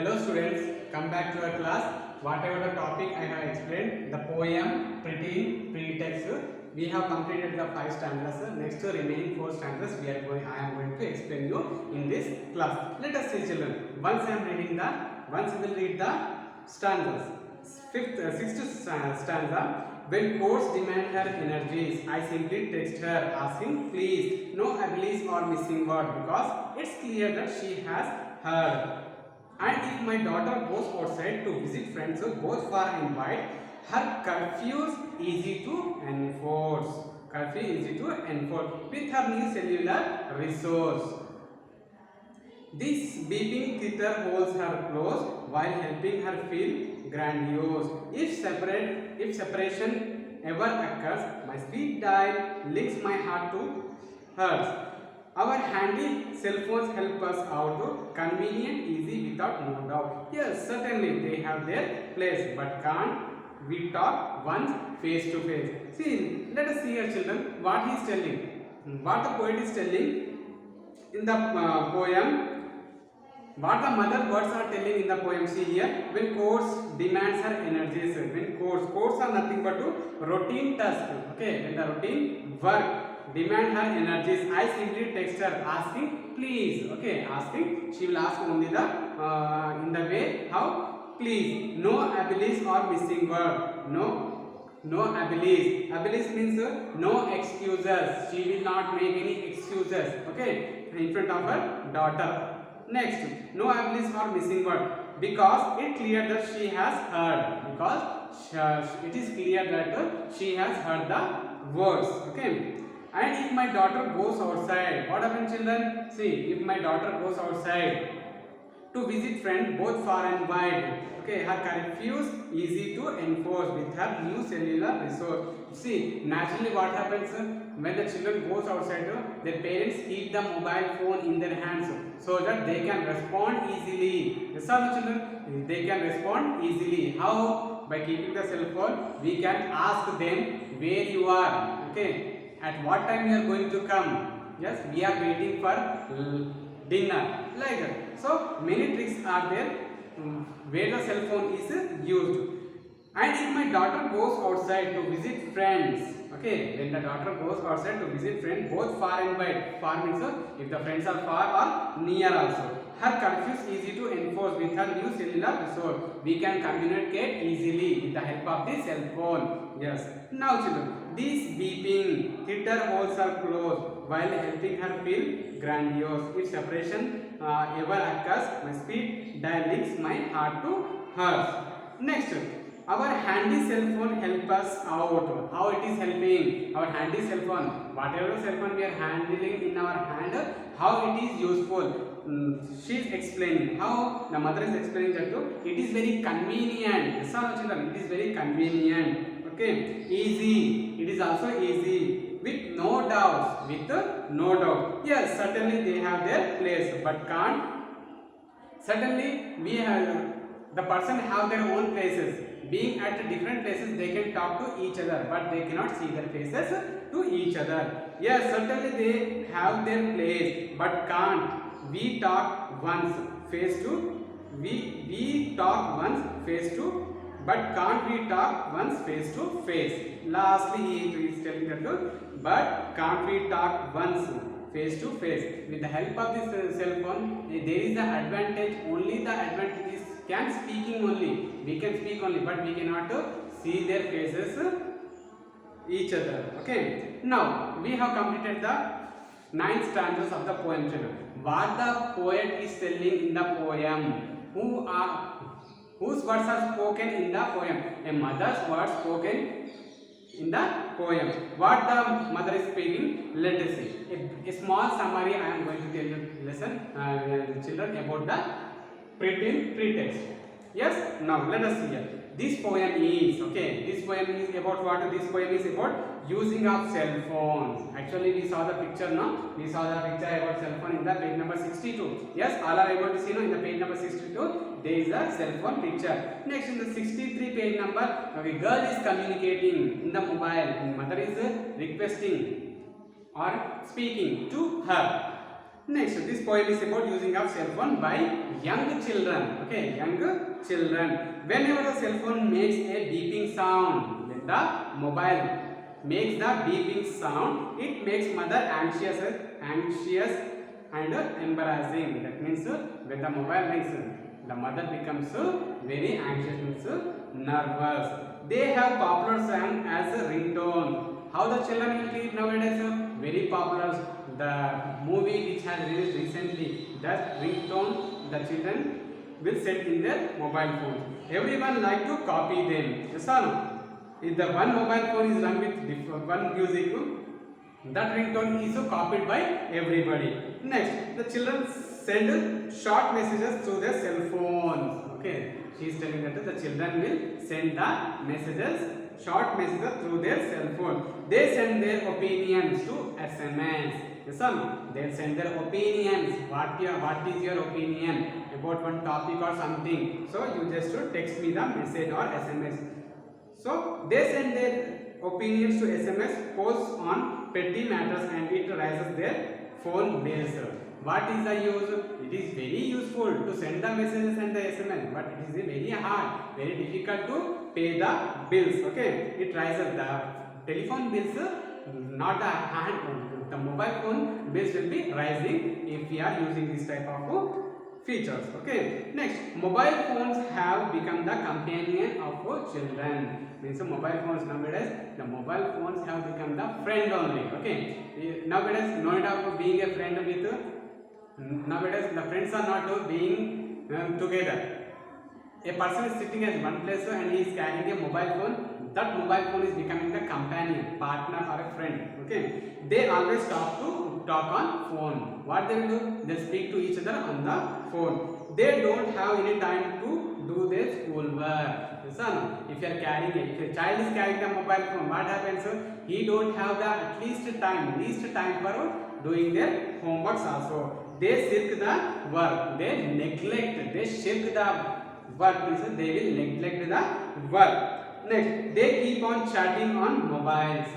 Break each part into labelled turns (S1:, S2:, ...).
S1: Hello students, come back to our class. Whatever the topic I have explained, the poem, pretty, pretext, we have completed the 5 stanzas. Next remaining 4 stanzas I am going to explain you in this class. Let us see children. Once we will read the stanzas. Sixth stanza. When courts demand her energies, I simply text her asking please, no abilities or missing word because it's clear that she has heard. And if my daughter goes outside to visit friends both far and wide, her curfew is easy to enforce. Curfew easy to enforce with her new cellular resource. This beeping theater holds her close while helping her feel grandiose. If separation ever occurs, my speed dial links my heart to hers. Our handy cell phones help us out, convenient, easy, without no doubt. Yes, certainly they have their place, but can't we talk once face to face? See, let us see here, children, what he is telling. What the poet is telling in the poem. What the mother words are telling in the poem. See here, when courts demands her energies. When courts are nothing but to routine task. Okay, when the routine work demand her energies, I simply text her asking please. Okay, asking, she will ask only the in the way how please, no abilities or missing word. No abilities. Abilities means no excuses. She will not make any excuses. Okay, in front of her daughter. Next, no abilities or missing word because it clear that she has heard. Because it is clear that she has heard the words. Okay. And if my daughter goes outside, what happens, children? See, if my daughter goes outside to visit friends both far and wide, okay, her curfew is easy to enforce with her new cellular resource. See, naturally what happens when the children goes outside, their parents keep the mobile phone in their hands so that they can respond easily. Yes, all the children, they can respond easily. How? By keeping the cell phone, we can ask them where you are. Okay. At what time you are going to come? Yes, we are waiting for dinner. Like that. So many tricks are there where the cell phone is used. And if my daughter goes outside to visit friends, okay, when the daughter goes outside to visit friends both far and wide, far means if the friends are far or near also. Her curfew is easy to enforce with her new cellular resource. We can communicate easily with the help of the cell phone. Yes. Now children, this beeping theater holds her close while helping her feel grandiose. If separation ever occurs, my speed dial links my heart to hers. Next, our handy cell phone help us out. How it is helping? Our handy cell phone, whatever cell phone we are handling in our hand, how it is useful. She is explaining how the mother is explaining that too. It is very convenient. Yes, children, it is very convenient. Okay, easy. It is also easy with no doubts. With no doubt. Yes, certainly they have their place, but can't. Certainly we have the person have their own places. Being at different places, they can talk to each other, but they cannot see their faces to each other. Yes, certainly they have their place, but can't. We talk once face to. We talk once face to. But can't we talk once face to face? Lastly, he is telling the truth. But can't we talk once face to face? With the help of this cell phone, there is the advantage. Only the advantage is can speaking only. We can speak only, but we cannot see their faces each other. Okay. Now we have completed the 9 stanzas of the poem. Children, what the poet is telling in the poem? Whose words are spoken in the poem? A mother's words spoken in the poem. What the mother is speaking? Let us see. A small summary I am going to tell you children about the pretext. Yes. Now let us see here. This poem is This poem is about what? This poem is about using of cell phones. Actually, we saw the picture now. We saw the picture about cell phone in the page number 62. Yes, all are able to see now in the page number 62. There is a cell phone picture. Next, in the 63 page number, a girl is communicating in the mobile and mother is requesting or speaking to her. Next, this poem is about using of cell phone by young children. Okay, young children. Whenever the cell phone makes a beeping sound, when the mobile makes the beeping sound, it makes mother anxious and embarrassing. That means when the mobile rings, the mother becomes very anxious, means nervous. They have popular song as a ringtone. How the children will treat nowadays? Very popular. The movie which has released recently, that ringtone the children will set in their mobile phone. Everyone like to copy them. Yes or no? If the one mobile phone is run with one music, that ringtone is copied by everybody. Next, the children send short messages through their cell phones. Okay, she is telling that the children will send the messages, short messages through their cell phone. They send their opinions to SMS. Yes or no? They send their opinions. What is your opinion about one topic or something? So you just text me the message or SMS. So they send their opinions to SMS, posts on petty matters, and it raises their phone bills. What is the use? It is very useful to send the messages and the SMS, but it is very hard, very difficult to pay the bills. Okay, it raises the telephone bills, not the hand. The mobile phone bills will be rising if we are using this type of features. Okay. Next, mobile phones have become the companion of children. Means mobile phones nowadays, the mobile phones have become the friend only. Okay. Nowadays, no need of being a friend with. Nowadays, the friends are not being together. A person is sitting at one place and he is carrying a mobile phone. That mobile phone is becoming the companion, partner, or a friend. Okay. They always talk on phone. What they will do? They speak to each other on the phone. They don't have any time to do their schoolwork. Listen, if your child is carrying the mobile phone, what happens? He don't have the least time for doing their homeworks also. They shirk the work. They shirk the work. Means they will neglect the work. Next, they keep on chatting on mobiles.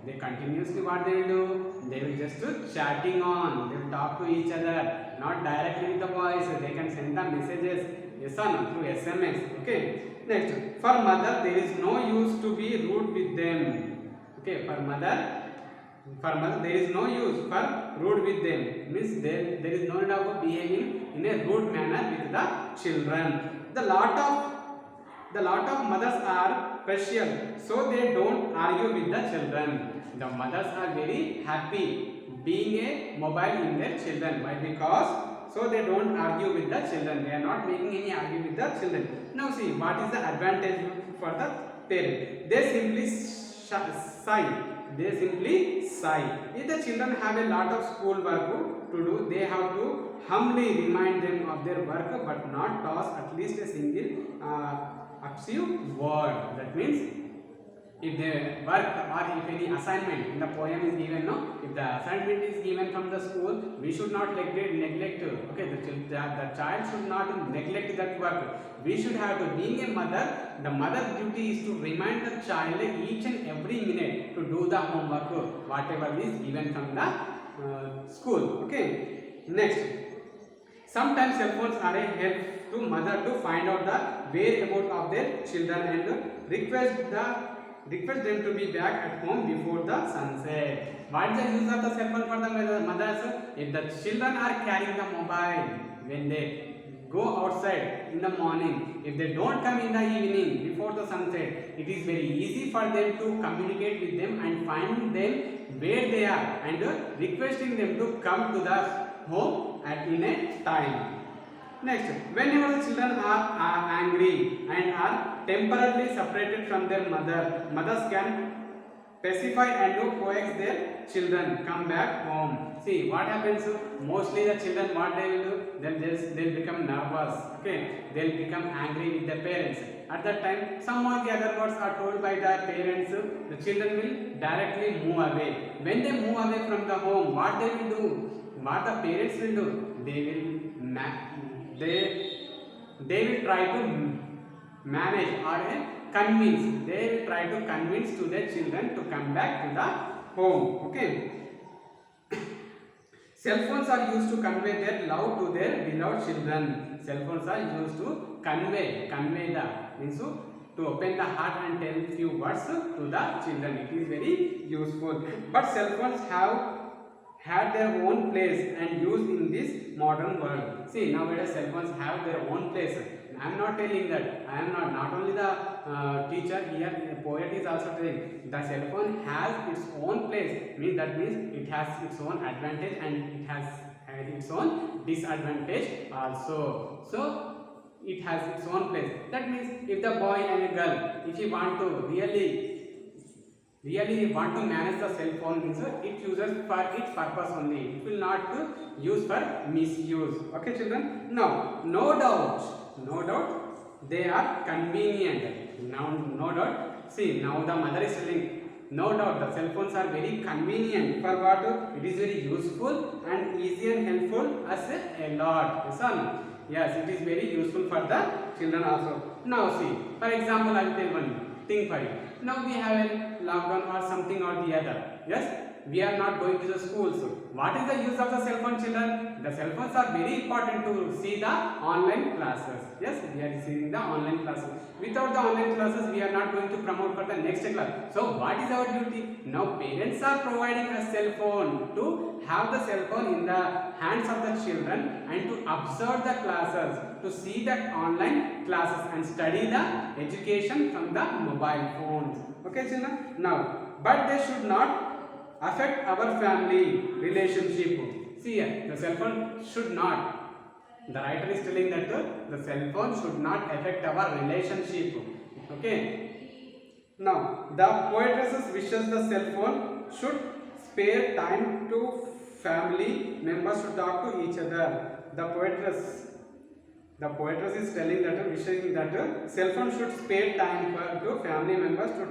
S1: They continuously what they will do? They will just chatting on. They will talk to each other, not directly with the voice. They can send the messages, yes or no, through SMS. Okay. Next, for mother, there is no use to be rude with them. Okay, for mother, there is no use for rude with them. Means there is no need of behaving in a rude manner with the children. The lot of mothers are partial, so they don't argue with the children. The mothers are very happy being a mobile in their children. Why? Because so they don't argue with the children. They are not making any argue with the children. Now see, what is the advantage for the parent? They simply sigh. If the children have a lot of school work to do, they have to humbly remind them of their work, but not toss at least a single obscene word. That means if the work or if any assignment in the poem is given, no, if the assignment is given from the school, we should not neglect. Okay, the child should not neglect that work. We should have to, being a mother, the mother's duty is to remind the child each and every minute to do the homework, whatever is given from the school. Okay. Next, sometimes cell phones are a help to mother to find out the whereabouts of their children and request them to be back at home before the sunset. What is the use of the cell phone for the mothers? If the children are carrying the mobile when they go outside in the morning, if they don't come in the evening before the sunset, it is very easy for them to communicate with them and find them where they are and requesting them to come to the home in a time. Next, whenever the children are angry and are temporarily separated from their mothers can pacify and coax their children come back home. See what happens? Mostly the children, what they will do? They'll become nervous. Okay, they'll become angry with their parents. At that time, some of the other words are told by the parents. The children will directly move away. When they move away from the home, what they will do? What the parents will do? They will try to manage or convince. They will try to convince to their children to come back to the home. Okay. Cell phones are used to convey their love to their beloved children. Cell phones are used to convey the means to open the heart and tell few words to the children. It is very useful. But cell phones have had their own place and use in this modern world. See, nowadays cell phones have their own place. I am not telling that. I am not only the teacher here. The poet is also telling the cell phone has its own place. That means it has its own advantage and it has its own disadvantage also. So it has its own place. That means if the boy and a girl, if you want to really want to manage the cell phone, means it uses for its purpose only. It will not use for misuse. Okay, children. Now, no doubt they are convenient. Now, no doubt. See, now the mother is telling, no doubt the cell phones are very convenient. For what? It is very useful and easy and helpful as a lot. Yes or no? Yes, it is very useful for the children also. Now see, for example, I will tell one thing for you. Now we have a lockdown or something or the other. Yes, we are not going to the schools. What is the use of the cell phone, children? The cell phones are very important to see the online classes. Yes, we are receiving the online classes. Without the online classes, we are not going to promote for the next class. So what is our duty? Now parents are providing a cell phone to have the cell phone in the hands of the children and to observe the classes, to see the online classes and study the education from the mobile phones. Okay, children. Now, but they should not affect our family relationship. See here, the cell phone should not. The writer is telling that the cell phone should not affect our relationship. Okay. Now, the poetess wishes the cell phone should spare time to family members to talk to each other. The poetess is telling that, wishing that cell phone should spare time to family members to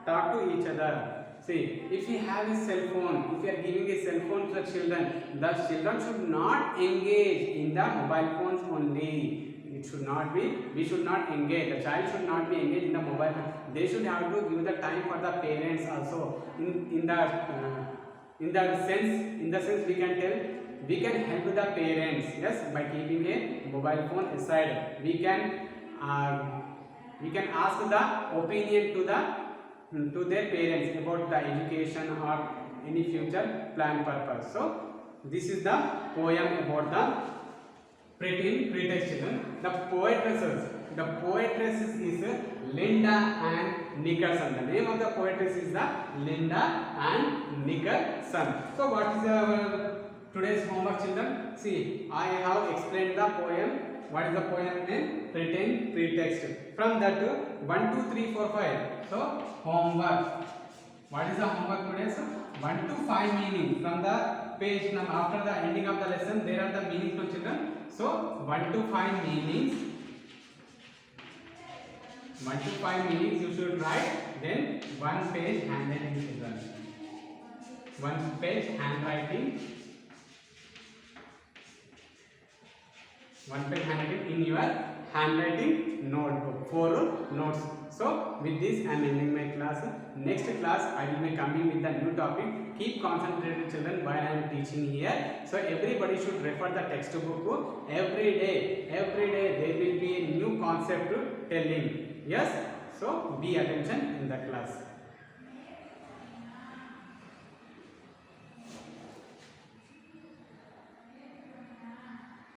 S1: talk to each other. See, if you have a cell phone, if you are giving a cell phone to the children should not engage in the mobile phones only. It should not be, we should not engage, the child should not be engaged in the mobile phone. They should have to give the time for the parents also. In the sense we can tell, we can help the parents, yes, by keeping a mobile phone aside. We can ask the opinion to their parents about the education or any future plan purpose. So this is the poem about the pretext children. The poetess is Linda Ann Nicholson. The name of the poetess is the Linda Ann Nicholson. So what is our today's homework, children? See, I have explained the poem. What is the poem name? Pretext. From that 1, 2, 3, 4, 5. So homework. What is the homework today? So 1 to 5 meaning from the page. Now after the ending of the lesson, there are the meanings to children. So 1 to 5 meanings. 1 to 5 meanings you should write. Then 1 page handwriting, children. 1 page handwriting. 1 page handwriting in your handwriting notebook. 4 notes. So with this I am ending my class. Next class I will be coming with the new topic. Keep concentrated, children, while I am teaching here. So everybody should refer the textbook. Every day there will be a new concept telling. Yes. So be attention in the class.